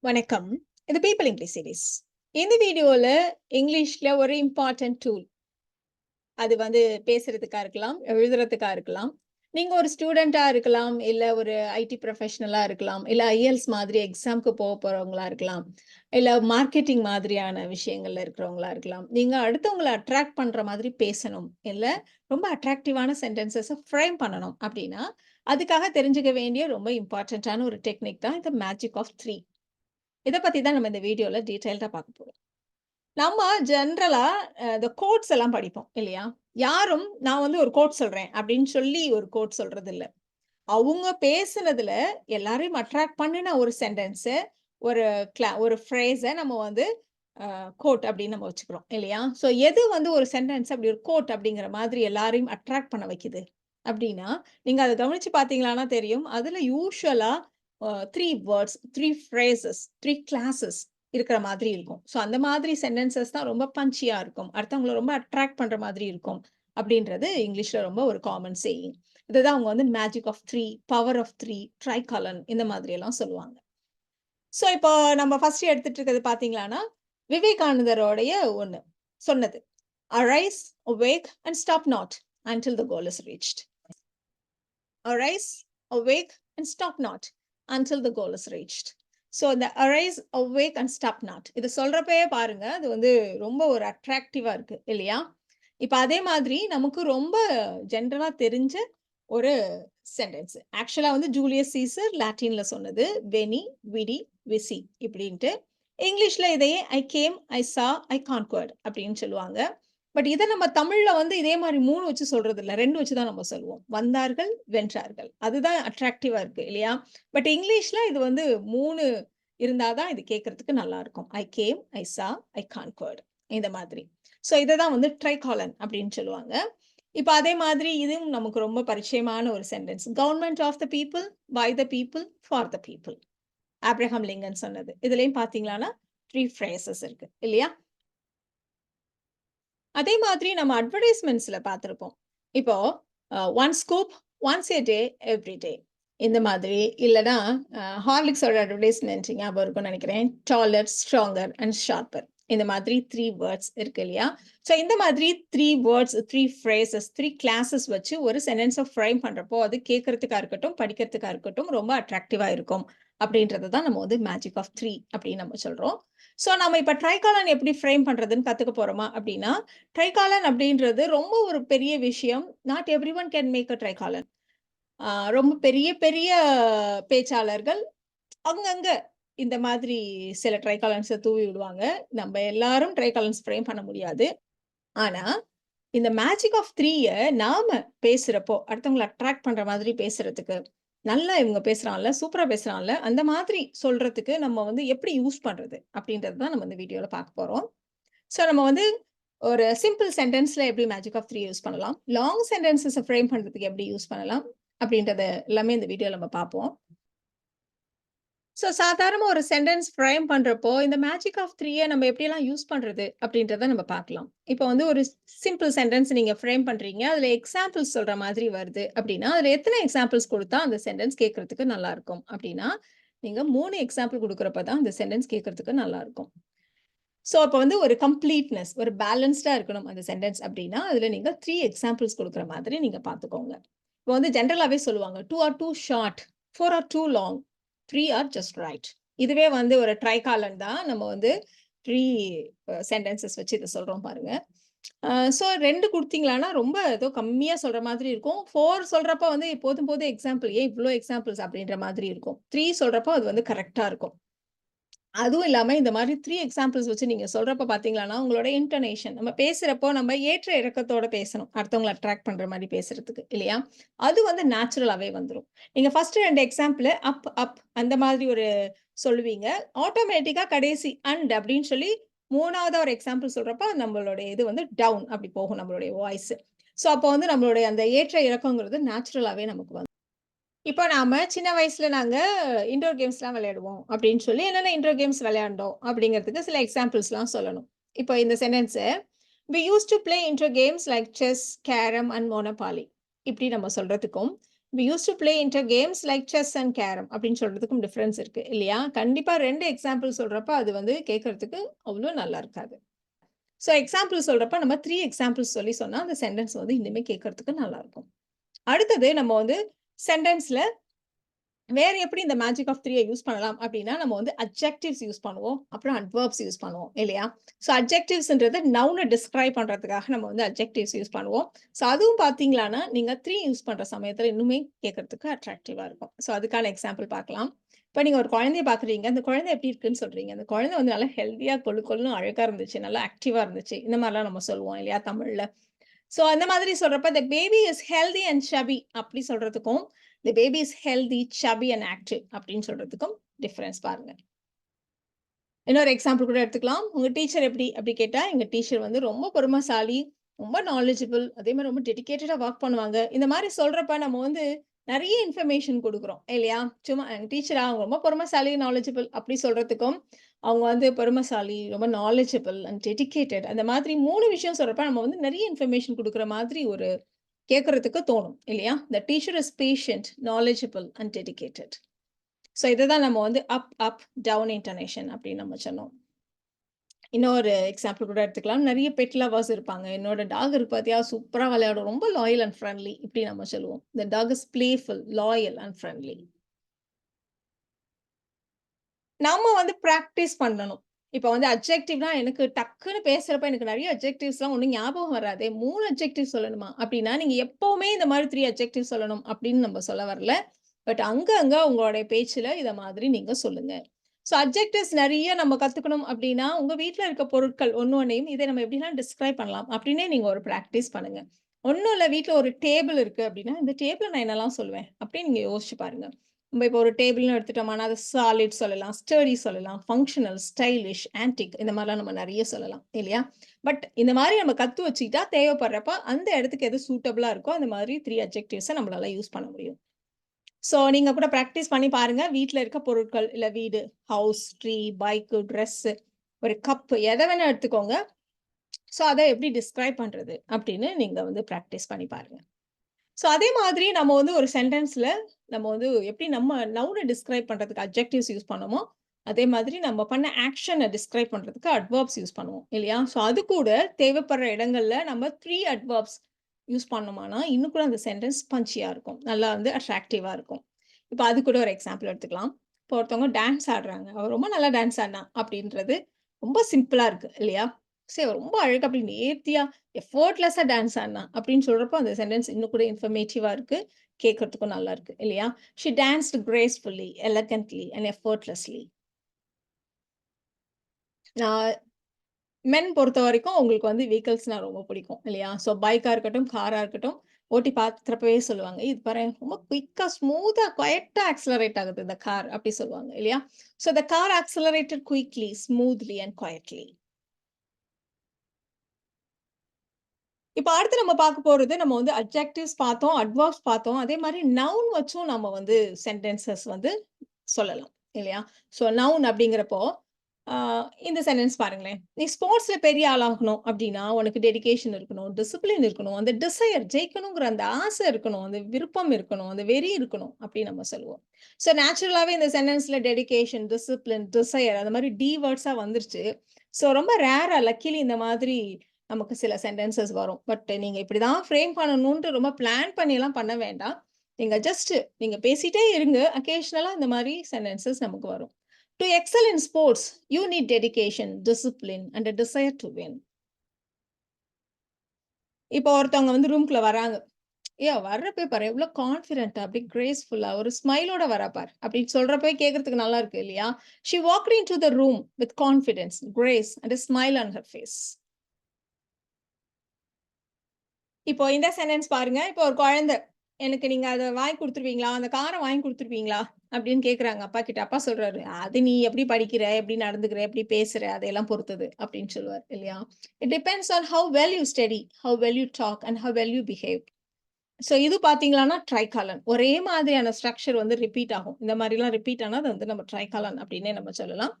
வணக்கம். இது people English series. இந்த வீடியோல இங்கிலீஷ்ல ஒரு இம்பார்ட்டன்ட் டூல். அது வந்து பேசுறதுக்கா இருக்கலாம், எழுதுறதுக்கா இருக்கலாம். நீங்க ஒரு ஸ்டூடெண்ட்டா இருக்கலாம், இல்ல ஒரு ஐடி ப்ரொஃபஷனலா இருக்கலாம், இல்ல ஐஎல்ஸ் மாதிரி எக்ஸாம்க்கு போறவங்களா இருக்கலாம், இல்ல மார்க்கெட்டிங் மாதிரியான விஷயங்கள்ல இருக்கிறவங்களா இருக்கலாம். நீங்க அடுத்தவங்கள அட்ராக்ட் பண்ற மாதிரி பேசணும், இல்ல ரொம்ப அட்ராக்டிவான சென்டென்சஸ ஃப்ரேம் பண்ணணும் அப்படின்னா, அதுக்காக தெரிஞ்சுக்க வேண்டிய ரொம்ப இம்பார்ட்டன்ட்டான ஒரு டெக்னிக் தான் இந்த மேஜிக் ஆஃப் 3. இத பத்தி தான் நம்ம இந்த வீடியோல டீட்டெயில்டா பார்க்க போறோம். நம்ம ஜெனரலா இந்த கோட்ஸ் எல்லாம் படிப்போம் இல்லையா? யாரும் நான் வந்து ஒரு கோட் சொல்றேன் அப்படின்னு சொல்லி ஒரு கோட் சொல்றது இல்ல. அவங்க பேசுனதுல எல்லாரையும் அட்ராக்ட் பண்ணுன ஒரு சென்டென்ஸ, ஒரு ஒரு ஃப்ரேஸ நம்ம வந்து கோட் அப்படின்னு நம்ம வச்சுக்கிறோம் இல்லையா? ஸோ எது வந்து ஒரு சென்டென்ஸ் அப்படி ஒரு கோட் அப்படிங்கிற மாதிரி எல்லாரையும் அட்ராக்ட் பண்ண வைக்குது அப்படின்னா, நீங்க அத கவனிச்சு பார்த்தீங்களான்னா தெரியும். அதுல யூசுவலா 3 வேர்ட்ஸ், 3 ஃப்ரேசஸ், 3 கிளாஸஸ் இருக்கிற மாதிரி இருக்கும். ஸோ அந்த மாதிரி சென்டென்சஸ் தான் ரொம்ப பஞ்சியா இருக்கும். அடுத்தவங்கள ரொம்ப அட்ராக்ட் பண்ற மாதிரி இருக்கும். அப்படின்றது இங்கிலீஷ்ல ரொம்ப ஒரு காமன் சேயிங். இதுதான் அவங்க வந்து மேஜிக் ஆஃப் 3, பவர் ஆஃப் 3, ட்ரைகலன் இந்த மாதிரி எல்லாம் சொல்லுவாங்க. ஸோ இப்போ நம்ம ஃபர்ஸ்ட் எடுத்துட்டு இருக்கிறது பார்த்தீங்களான்னா, விவேகானந்தரோடைய ஒண்ணு சொன்னது. "Arise, awake and stop not until the goal is reached." "Arise, awake and stop not until the goal is reached." So இந்த "arise, awake and stop not" இது சொல்றப்பயே பாருங்க, அது வந்து ரொம்ப ஒரு அட்ராக்டிவா இருக்கு இல்லையா? இப்ப அதே மாதிரி நமக்கு ரொம்ப ஜெனரலா தெரிஞ்ச ஒரு சென்டென்ஸ். ஆக்சுவலா வந்து ஜூலியஸ் சீசர் லாட்டின்ல சொன்னது. வெனி, விடி, விசி இப்படின்ட்டு. இங்கிலீஷ்ல இதையே "ஐ கேம், ஐ சா, ஐ கான்க்வர்ட்" அப்படின்னு சொல்லுவாங்க. பட் இத நம்ம தமிழ்ல வந்து இதே மாரி 3 வச்சு சொல்றது இல்ல. 2 வச்சு தான் நம்ம சொல்லுவோம். வந்தார்கள், வென்றார்கள். அதுதான் அட்ராக்டிவா இருக்கு இல்லையா? பட் இங்கிலீஷ்ல இது வந்து 3 இருந்தா தான் இது கேட்கறதுக்கு நல்லா இருக்கும். ஐ கேம், ஐ சா, ஐ கான்க்வர்ட் இந்த மாதிரி. ஸோ இத தான் வந்து ட்ரைகாலன் அப்படின்னு சொல்லுவாங்க. இப்ப அதே மாதிரி இதுவும் நமக்கு ரொம்ப பரிச்சயமான ஒரு sentence. Government of the people, by the people, for the people. Abraham Lincoln சொன்னது. இதுலயும் பார்த்தீங்களான்னா 3 ஃப்ரேசஸ் இருக்கு இல்லையா? அதே மாதிரி நம்ம அட்வர்டைஸ்மென்ட்ஸ்ல பார்த்திருப்போம். இப்போ one scoop, once a day, every day. இந்த மாதிரி இல்லன்னா ஹார்லிக்ஸோட அட்வர்டைஸ்மென்ட் ஞாபகம் இருக்கும்னு நெனைக்கிறேன். Taller, stronger and sharper. இந்த மாதிரி 3 வேர்ட்ஸ் இருக்கு இல்லையா? ஸோ இந்த மாதிரி 3 வேர்ட்ஸ், 3 ஃப்ரேசஸ், 3 கிளாஸஸ் வச்சு ஒரு சென்டென்ஸ ஃப்ரேம் பண்றப்போ, அது கேட்கறதுக்கா இருக்கட்டும், படிக்கிறதுக்கா இருக்கட்டும் ரொம்ப அட்ராக்டிவா இருக்கும். அப்படின்றது தான் நம்ம வந்து மேஜிக் ஆஃப் 3 அப்படின்னு நம்ம சொல்றோம். ஸோ நம்ம இப்ப ட்ரைகாலன் எப்படி ஃப்ரேம் பண்றதுன்னு கத்துக்க போறோமா அப்படின்னா, ட்ரைகாலன் அப்படின்றது ரொம்ப ஒரு பெரிய விஷயம். Not everyone can make a tricolon. ஆ ரொம்ப பெரிய பெரிய பேச்சாளர்கள் அங்கங்க இந்த மாதிரி சில ட்ரைகாலன்ஸ தூவி விடுவாங்க. நம்ம எல்லாரும் ட்ரைகாலன்ஸ் ஃப்ரேம் பண்ண முடியாது. ஆனா, இந்த மேஜிக் ஆஃப் 3ய நாம பேசுறப்போ, அடுத்தவங்கள அட்ராக்ட் பண்ற மாதிரி பேசுறதுக்கு, நல்லா இவங்க பேசுறான்ல, சூப்பரா பேசுறான்ல, அந்த மாதிரி சொல்றதுக்கு நம்ம வந்து எப்படி யூஸ் பண்றது? அப்படின்றது தான் நம்ம இந்த வீடியோல பார்க்க போறோம். ஸோ நம்ம வந்து ஒரு சிம்பிள் சென்டென்ஸ்ல எப்படி மேஜிக் ஆஃப் 3 யூஸ் பண்ணலாம்? லாங் சென்டென்ஸஸ ஃப்ரேம் பண்றதுக்கு எப்படி யூஸ் பண்ணலாம்? அப்படின்றத எல்லாமே இந்த வீடியோல நம்ம பார்ப்போம். ஸோ சாதாரணமா ஒரு சென்டென்ஸ் ஃப்ரேம் பண்றப்போ, இந்த மேஜிக் ஆஃப் 3ய நம்ம எப்படியெல்லாம் யூஸ் பண்றது? அப்படின்றத நம்ம பார்க்கலாம். இப்போ வந்து ஒரு சிம்பிள் சென்டென்ஸ் நீங்க ஃப்ரேம் பண்றீங்க. அதுல எக்ஸாம்பிள்ஸ் சொல்ற மாதிரி வருது அப்படின்னா, அதுல எத்தன எக்ஸாம்பிள்ஸ் குடுத்தா அந்த சென்டென்ஸ் கேட்கறதுக்கு நல்லா இருக்கும்? அப்படின்னா, நீங்க 3 எக்ஸாம்பிள் குடுக்குறப்ப தான் அந்த சென்டென்ஸ் கேட்கறதுக்கு நல்லா இருக்கும். ஸோ அப்ப வந்து ஒரு கம்ப்ளீட்னஸ், ஒரு பேலன்ஸ்டா இருக்கணும் அந்த சென்டென்ஸ் அப்டின்னா, அதுல நீங்க 3 எக்ஸாம்பிள்ஸ் குடுக்குற மாதிரி நீங்க பார்த்துக்கோங்க. இப்போ வந்து ஜெனரலாவே சொல்லுவாங்க. 2 are too short, 4 are too long, 3 are just right. இதுவே வந்து ஒரு ட்ரைகாலன் தான். நம்ம வந்து 3 சென்டென்சஸ் வச்சு இத சொல்றோம் பாருங்க. ஸோ 2 குடுத்தீங்களான்னா, ரொம்ப ஏதோ கம்மியா சொல்ற மாதிரி இருக்கும். 4 சொல்றப்ப வந்து போதும் போதும் எக்ஸாம்பிள் ஏன் இவ்ளோ எக்ஸாம்பிள்ஸ் அப்டின்ற மாதிரி இருக்கும். 3 சொல்றப்போ அது வந்து கரெக்ட்டா இருக்கும். அதுவும் இல்லாம இந்த மாரி 3 எக்ஸாம்பிள்ஸ் வச்சு நீங்க சொல்றப்ப பார்த்தீங்களான்னா, உங்களோட இன்டோனேஷன் நம்ம பேசுறப்போ நம்ம ஏற்ற இறக்கத்தோட பேசணும். அடுத்தவங்கள அட்ராக்ட் பண்ற மாரி பேசுறதுக்கு இல்லையா? அது வந்து நேச்சுரலாவே வந்துரும். நீங்க ஃபர்ஸ்ட் 2 எக்ஸாம்பிள் அப், அப் அந்த மாதிரி ஒரு சொல்லுவீங்க. ஆட்டோமேட்டிக்கா கடைசி அண்ட் அப்படின்னு சொல்லி 3வதா ஒரு எக்ஸாம்பிள் சொல்றப்ப நம்மளுடைய இது வந்து டவுன் அப்படி போகும் நம்மளுடைய வாய்ஸ். ஸோ அப்போ வந்து நம்மளுடைய அந்த ஏற்ற இறக்கங்கிறது நேச்சுரலாவே நமக்கு வந்துரும். இப்போ நாம சின்ன வயசுல நாங்க இன்டோர் கேம்ஸ்லாம் விளையாடுவோம் அப்படின்னு சொல்லி, என்னென்ன இன்டோர் கேம்ஸ் விளையாண்டோம் அப்படிங்கிறதுக்கு சில எக்ஸாம்பிள்ஸ்லாம் சொல்லணும். இப்போ இந்த சென்டென்ஸ "we used to play indoor games like chess, carrom and Monopoly" இப்படி நம்ம சொல்றதுக்கும், we used to play inter games like chess and carrom அப்படின்னு சொல்றதுக்கும் டிஃபரன்ஸ் இருக்கு இல்லையா? கண்டிப்பா 2 எக்ஸாம்பிள் சொல்றப்ப அது வந்து கேட்கறதுக்கு அவ்ளோ நல்லா இருக்காது. ஸோ எக்ஸாம்பிள் சொல்றப்ப நம்ம 3 எக்ஸாம்பிள்ஸ் சொன்னா அந்த சென்டென்ஸ் வந்து இன்னுமே கேட்கறதுக்கு நல்லா இருக்கும். அடுத்தது நம்ம வந்து சென்டென்ஸ்ல வேற எப்படி இந்த மேஜிக் ஆஃப் 3 யூஸ் பண்ணலாம் அப்படின்னா, நம்ம வந்து அட்ஜெக்டிவ்ஸ் யூஸ் பண்ணுவோம். அப்புறம் அட்வெர்ப்ஸ் யூஸ் பண்ணுவோம் இல்லையா? ஸோ அட்ஜெக்டிவ்ஸ்ன்றது நவுன டிஸ்கிரைப் பண்றதுக்காக நம்ம வந்து அட்ஜெக்டிவ்ஸ் யூஸ் பண்ணுவோம். ஸோ அதுவும் பார்த்தீங்களான்னா, நீங்க 3 யூஸ் பண்ற சமயத்துல இன்னுமே கேட்கறதுக்கு அட்ராக்டிவா இருக்கும். ஸோ அதுக்கான எக்ஸாம்பிள் பார்க்கலாம். இப்ப நீங்க ஒரு குழந்தைய பார்க்குறீங்க. அந்த குழந்தை எப்படி இருக்குன்னு சொல்றீங்க. அந்த குழந்தை வந்து நல்லா ஹெல்த்தியா கொழு கொழுன்னு அழகா இருந்துச்சு. நல்லா ஆக்டிவா இருந்துச்சு. இந்த மாரிலாம் நம்ம சொல்லுவோம் இல்லையா தமிழ்ல. ஸோ அந்த மாதிரி சொல்றப்ப, "the baby is healthy and chubby" அப்படி சொல்றதுக்கும், "the baby is healthy, chubby and active" அப்படின்னு சொல்றதுக்கும் டிஃபரன்ஸ் பாருங்க. இன்னொரு எக்ஸாம்பிள் கூட எடுத்துக்கலாம். "உங்க டீச்சர் எப்படி?" அப்படி கேட்டா, "எங்க டீச்சர் வந்து ரொம்ப பொறுமைசாலி, ரொம்ப நாலெட்ஜபிள், அதே மாரி ரொம்ப டெடிகேட்டடா வொர்க் பண்ணுவாங்க." இந்த மாரி சொல்றப்ப நம்ம வந்து நெறைய இன்ஃபர்மேஷன் குடுக்குறோம் இல்லையா? சும்மா எங்க டீச்சரா அவங்க ரொம்ப பொறுமைசாலி, நாலெட்ஜபிள் அப்படி சொல்றதுக்கும், அவங்க வந்து பொறுமைசாலி, ரொம்ப நாலெட்ஜபிள் அண்ட் டெடிகேட்டட் அந்த மாதிரி 3 விஷயம் சொல்றப்ப நம்ம வந்து நெறைய இன்ஃபர்மேஷன் குடுக்குற மாதிரி ஒரு கேட்கறதுக்கு தோணும் இல்லையா? "The teacher is patient, knowledgeable and dedicated." So இததான் நம்ம வந்து அப், அப், டவுன் இன்டோனேஷன் அப்படின்னு நம்ம சொன்னோம். இன்னொரு எக்ஸாம்பிள் கூட எடுத்துக்கலாம். நெறைய பெட் லவர்ஸ் இருப்பாங்க. என்னோட டாக் இருக்கு பாத்தியா, சூப்பரா விளையாடும். ரொம்ப லாயல் அண்ட் ஃப்ரெண்ட்லி இப்படி நம்ம சொல்லுவோம். "The dog is playful, loyal and friendly." நம்ம வந்து பிராக்டிஸ் பண்ணணும். இப்ப வந்து அட்ஜெக்டிவ்னா எனக்கு டக்குன்னு பேசுறப்ப எனக்கு நெறைய அட்ஜெக்டிவ்ஸ்லாம் ஒண்ணும் ஞாபகம் வராதே. 3 அட்ஜெக்டிவ் சொல்லணுமா? அப்டின்னா, நீங்க எப்பவுமே இந்த மாரி 3 அட்ஜெக்டிவ் சொல்லணும் அப்டின்னு நம்ம சொல்ல வரல. பட் அங்க உங்களுடைய பேச்சுல இத மாதிரி நீங்க சொல்லுங்க. ஸோ அட்ஜெக்டிவ்ஸ் நெறைய நம்ம கத்துக்கணும் அப்டின்னா, உங்க வீட்ல இருக்க பொருட்கள் ஒண்ணையும் இத நம்ம எப்டிலாம் டிஸ்கிரைப் பண்ணலாம் அப்டின்னே நீங்க ஒரு பிராக்டிஸ் பண்ணுங்க. ஒண்ணும் இல்ல வீட்ல ஒரு டேபிள் இருக்கு அப்டின்னா, இந்த டேபிள நான் என்னலாம் சொல்லுவேன்? அப்டின்னு நீங்க யோசிச்சு பாருங்க. நம்ம இப்போ ஒரு டேபிள்னு எடுத்துட்டோம்னா, அது சாலிட் சொல்லலாம், ஸ்டர்டி சொல்லலாம், ஃபங்ஷனல், ஸ்டைலிஷ், ஆன்டிக் இந்த மாரிலாம் நம்ம நெறைய சொல்லலாம் இல்லையா? பட் இந்த மாரி நம்ம கத்து வச்சுக்கிட்டா தேவைப்படுறப்ப அந்த இடத்துக்கு எது சூட்டபிளா இருக்கோ, அந்த மாதிரி 3 அட்ஜெக்டிவ்ஸ நம்மளால யூஸ் பண்ண முடியும். ஸோ நீங்க கூட பிராக்டிஸ் பண்ணி பாருங்க. வீட்ல இருக்க பொருட்கள், இல்ல வீடு, ஹவுஸ், ட்ரீ, பைக்கு, ட்ரெஸ்ஸு, ஒரு கப் எத வேணா எடுத்துக்கோங்க. ஸோ அத எப்படி டிஸ்கிரைப் பண்றது அப்படின்னு நீங்க வந்து பிராக்டிஸ் பண்ணி பாருங்க. ஸோ அதே மாதிரி நம்ம வந்து ஒரு சென்டென்ஸ்ல நம்ம வந்து எப்படி நம்ம நவுன டிஸ்கிரைப் பண்றதுக்கு அட்ஜெக்டிவ்ஸ் யூஸ் பண்ணோமோ, அதே மாதிரி நம்ம பண்ண ஆக்ஷன டிஸ்கிரைப் பண்றதுக்கு அட்வெர்ப்ஸ் யூஸ் பண்ணுவோம் இல்லையா? ஸோ அது கூட தேவைப்படுற இடங்கள்ல நம்ம 3 அட்வெர்ப்ஸ் யூஸ் பண்ணோமானா, இன்னும் கூட அந்த சென்டென்ஸ் பஞ்சியா இருக்கும். நல்லா வந்து அட்ராக்டிவா இருக்கும். இப்ப அது கூட ஒரு எக்ஸாம்பிள் எடுத்துக்கலாம். இப்போ ஒருத்தவங்க டான்ஸ் ஆடுறாங்க. "அவ ரொம்ப நல்லா டான்ஸ் ஆடுனா" அப்படின்றது ரொம்ப சிம்பிளா இருக்கு இல்லையா? சரி ரொம்ப அழகா அப்படி நேர்த்தியா எஃபோர்ட்லெஸ்ஸா டான்ஸ் ஆடுனா அப்படின்னு சொல்றப்போ, அந்த சென்டென்ஸ் இன்னும் கூட இன்ஃபர்மேட்டிவா இருக்கு. கேட்கறதுக்கும் நல்லா இருக்கு இல்லையா? She danced gracefully, elegantly and effortlessly. நான் மென் பொறுத்தவரைக்கும் உங்களுக்கு வந்து வெஹிக்கிள்ஸ்னா ரொம்ப பிடிக்கும் இல்லையா? ஸோ பைக்கா இருக்கட்டும், காரா இருக்கட்டும், ஓட்டி பார்க்கிறப்பவே சொல்லுவாங்க. "இது பாரேன் ரொம்ப குயிக்கா, ஸ்மூத்தா, குயட்டா ஆக்ஸலரேட் ஆகுது இந்த கார்" அப்படி சொல்லுவாங்க இல்லையா? So the car accelerated quickly, smoothly and quietly. இப்ப அடுத்து நம்ம பார்க்க போறது, நம்ம வந்து அட்ஜெக்டிவ்ஸ் பார்த்தோம், அட்வெர்ப்ஸ் பார்த்தோம். அதே மாரி நவுன் வச்சும் நம்ம வந்து சென்டென்சஸ் வந்து சொல்லலாம். இல்லையா? ஸோ நவுன் அப்படிங்கிறப்போ, ஆ இந்த சென்டென்ஸ் பாருங்களேன். "நீ ஸ்போர்ட்ஸ்ல பெரிய ஆளாகணும் அப்படின்னா, உனக்கு டெடிகேஷன் இருக்கணும், டிசிப்ளின் இருக்கணும், அந்த டிசையர் ஜெயிக்கணுங்கிற அந்த ஆசை இருக்கணும், அந்த விருப்பம் இருக்கணும், அந்த வெறி இருக்கணும்" அப்படின்னு நம்ம சொல்லுவோம். ஸோ நேச்சுரலாவே இந்த சென்டென்ஸ்ல டெடிகேஷன், டிசிப்ளின், டிசையர் அந்த மாரி டி வேர்ட்ஸா வந்துருச்சு. ஸோ ரொம்ப ரேரா லக்கிலி இந்த மாதிரி நமக்கு சில சென்டென்சஸ் வரும். பட் நீங்க இப்படிதான் ஃப்ரேம் பண்ணணுன்ட்டு ரொம்ப பிளான் பண்ணிலாம் பண்ண வேண்டாம். நீங்க ஜஸ்ட் நீங்க பேசிட்டே இருங்க. அக்கேஷனலா இந்த மாரி சென்டென்சஸ் நமக்கு வரும். "To excel in sports, you need dedication, discipline and a desire to win." இப்போ ஒருத்தவங்க வந்து ரூம்குள்ள வராங்க. வர்றப்பயே பாரு எவ்ளோ கான்ஃபிடென்ட்டா அப்படியே கிரேஸ்ஃபுல்லா ஒரு ஸ்மைலோட வரா பாரு. அப்படின்னு சொல்றப்பயே கேட்கறதுக்கு நல்லா இருக்கு இல்லையா? "She walked into the room with confidence, grace and a smile on her face." இப்போ இந்த சென்டென்ஸ் பாருங்க. இப்போ ஒரு குழந்தை, "எனக்கு நீங்க அத வாங்கி குடுத்துருவீங்களா? அந்த கார வாங்கி குடுத்துருவீங்களா?" அப்படின்னு கேட்கறாங்க அப்பா கிட்ட. அப்பா சொல்றாரு, "அது நீ எப்படி படிக்கிற, எப்படி நடந்துக்கிற, எப்படி பேசுற அதையெல்லாம் பொறுத்தது" அப்படின்னு சொல்லுவாரு இல்லையா? "It depends on how well you study, how well you talk and how well you behave." So இது பார்த்தீங்களான்னா ட்ரைகாலன். ஒரே மாதிரியான ஸ்ட்ரக்சர் வந்து ரிப்பீட் ஆகும். இந்த மாரிலாம் ரிப்பீட் ஆனா அது வந்து நம்ம ட்ரைகாலன் அப்படின்னே நம்ம சொல்லலாம்.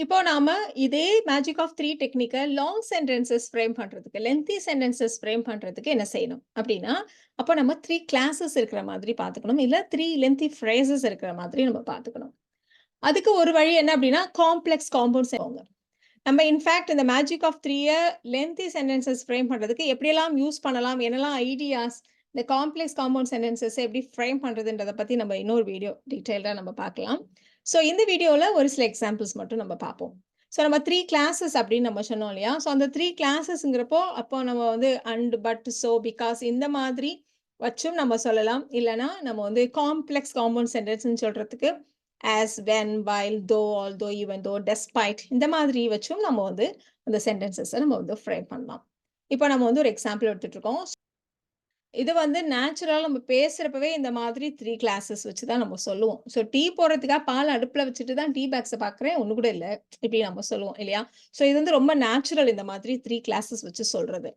இப்போ நாம இதே மேஜிக் ஆஃப் 3 டெக்னிக்க லாங் சென்டென்சஸ் ஃப்ரேம் பண்றதுக்கு, லென்த்தி சென்டென்சஸ் ஃப்ரேம் பண்றதுக்கு என்ன செய்யணும்? அப்டின்னா, அப்ப நம்ம 3 கிளாஸஸ் இருக்கிற மாதிரி பார்த்துக்கணும். இல்ல 3 லென்த்தி ஃப்ரேசஸ் இருக்கிற மாதிரி நம்ம பார்த்துக்கணும். அதுக்கு ஒரு வழி என்ன அப்டின்னா, காம்ப்ளெக்ஸ் காம்பவுண்ட்ஸ் நம்ம இன்ஃபாக்ட் இந்த மேஜிக் ஆஃப் 3ய லென்த்தி சென்டென்சஸ் ஃப்ரேம் பண்றதுக்கு எப்படியெல்லாம் யூஸ் பண்ணலாம்? என்னலாம் ஐடியாஸ் இந்த காம்ப்ளெக்ஸ் காம்பவுண்ட் சென்டென்சஸ எப்படி ஃப்ரேம் பண்றதுன்றத பத்தி நம்ம இன்னொரு வீடியோ டீட்டெயில்டா நம்ம பார்க்கலாம். ஸோ இந்த வீடியோல ஒரு சில எக்ஸாம்பிள்ஸ் மட்டும் நம்ம பார்ப்போம். ஸோ நம்ம 3 கிளாஸஸ் அப்படின்னு நம்ம சொன்னோம் இல்லையா? ஸோ அந்த 3 கிளாஸஸ்ங்கிறப்போ, அப்போ நம்ம வந்து அண்ட், பட், ஸோ, பிகாஸ் இந்த மாதிரி வச்சும் நம்ம சொல்லலாம். இல்லன்னா நம்ம வந்து காம்ப்ளெக்ஸ் காம்பவுண்ட் சென்டென்ஸ்ன்னு சொல்றதுக்கு ஆஸ், வென், வைல், தோ, ஆல்தோ, ஈவன் தோ, டெஸ்பைட் இந்த மாதிரி வச்சும் நம்ம வந்து அந்த சென்டென்சஸ நம்ம வந்து ஃப்ரேம் பண்ணலாம். இப்போ நம்ம வந்து ஒரு எக்ஸாம்பிள் எடுத்துட்டு இருக்கோம். இது வந்து நேச்சுரலா நம்ம பேசுறப்பவே இந்த மாதிரி 3 கிளாஸஸ் வச்சு தான் நம்ம சொல்லுவோம். ஸோ டீ போடுறதுக்காக பால் அடுப்புல வச்சுட்டு தான் டீ பேக்ஸ பார்க்குறேன். ஒண்ணு கூட இல்ல. இப்படி நம்ம சொல்லுவோம் இல்லையா? ஸோ இது வந்து ரொம்ப நேச்சுரல் இந்த மாதிரி 3 கிளாஸஸ் வச்சு சொல்றது.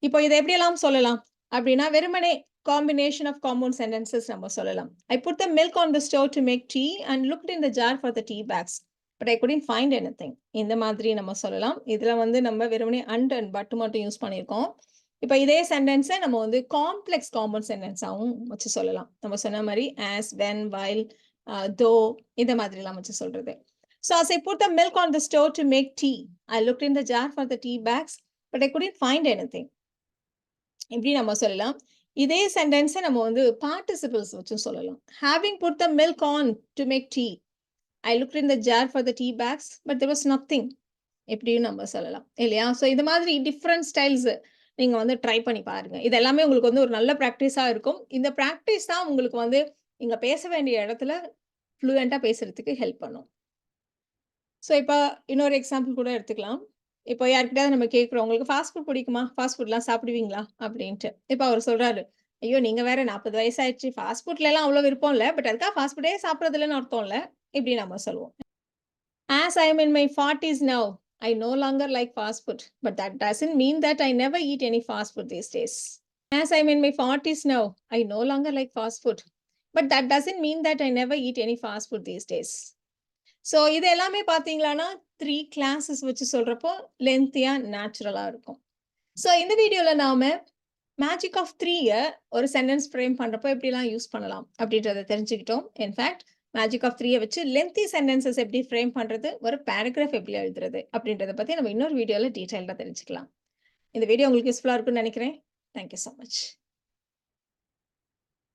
இப்போ இத எப்படியெல்லாம் சொல்லலாம்? அப்படின்னா வெறுமனே காம்பினேஷன் ஆஃப் காம்பவுண்ட் சென்டென்சஸ் நம்ம சொல்லலாம். I put the milk on the stove to make tea and looked in the jar for the tea bags. But I couldn't find anything. இந்த மாதிரி நம்ம சொல்லலாம். இதுல வந்து நம்ம வெறுமனே அண்ட் பட் மட்டும் யூஸ் பண்ணியிருக்கோம். இப்ப இதே சென்டென்ஸ நம்ம வந்து காம்ப்ளெக்ஸ் காம்பவுண்ட் சென்டென்ஸாவும் வச்சு சொல்லலாம். நம்ம சொன்ன மாரி ஆஸ், வென், வைல், தோ இந்த மாதிரிலாம் வச்சு சொல்றது. So as I put the milk on the stove to make tea, I looked in the jar for the tea bags, but I couldn't find anything. இப்படி நம்ம சொல்லலாம். இதே சென்டென்ஸ நம்ம வந்து பார்ட்டிசிபிள்ஸ் வச்சும் சொல்லலாம். Having put the milk on to make tea, I looked in the jar for the tea bags, but there was nothing. இப்படியும் நம்ம சொல்லலாம். இல்லையா? ஸோ இது மாதிரி டிஃபரெண்ட் ஸ்டைல்ஸ் நீங்க வந்து ட்ரை பண்ணி பாருங்க. இது எல்லாமே உங்களுக்கு வந்து ஒரு நல்ல பிராக்டிஸா இருக்கும். இந்த பிராக்டிஸ் தான் உங்களுக்கு வந்து நீங்க பேச வேண்டிய இடத்துல ஃப்ளூயன்ட்டா பேசுறதுக்கு ஹெல்ப் பண்ணும். ஸோ இப்ப இன்னொரு எக்ஸாம்பிள் கூட எடுத்துக்கலாம். இப்போ யார்கிட்டயாவது நம்ம கேட்கிறோம், "உங்களுக்கு ஃபாஸ்ட் ஃபுட் பிடிக்குமா? ஃபாஸ்ட் ஃபுட்லாம் சாப்பிடுவீங்களா?" அப்படின்ட்டு. இப்ப அவரு சொல்றாரு, "ஐயோ! நீங்க வேற 40 வயசாயிடுச்சு. ஃபாஸ்ட் ஃபுட்லலாம் அவ்வளோ விருப்பம் இல்ல. பட் அதுக்காக ஃபாஸ்ட் ஃபுட்டே சாப்பிடுறது இல்லன்னு அர்த்தம் இல்ல." இப்படி நம்ம சொல்லுவோம். As I am in my 40s now, I no longer like fast food, but that doesn't mean that I never eat any fast food these days. As I'm in my 40s now, I no longer like fast food, but that doesn't mean that I never eat any fast food these days. So இது எல்லாமே பார்த்தீங்களான்னா 3 classes வச்சு சொல்றப்போ லென்த்தியா, நேச்சுரலா இருக்கும். So இந்த வீடியோல நாம magic of 3ய ஒரு சென்டென்ஸ் ஃப்ரேம் பண்றப்போ எப்படிலாம் யூஸ் பண்ணலாம் அப்படின்றத தெரிஞ்சுக்கிட்டோம். இன்ஃபாக்ட் மேஜிக் ஆஃப் 3ய வச்சு லென்த்தி சென்டென்சஸ் எப்படி ஃப்ரேம் பண்றது, ஒரு பேராகிராஃப் எப்படி எழுதுறது அப்படின்றத பத்தி நம்ம இன்னொரு வீடியோல டீடைல்டா தெரிஞ்சுக்கலாம். இந்த வீடியோ உங்களுக்கு யூஸ்ஃபுல்லா இருக்கும்னு நினைக்கிறேன். Thank you so much.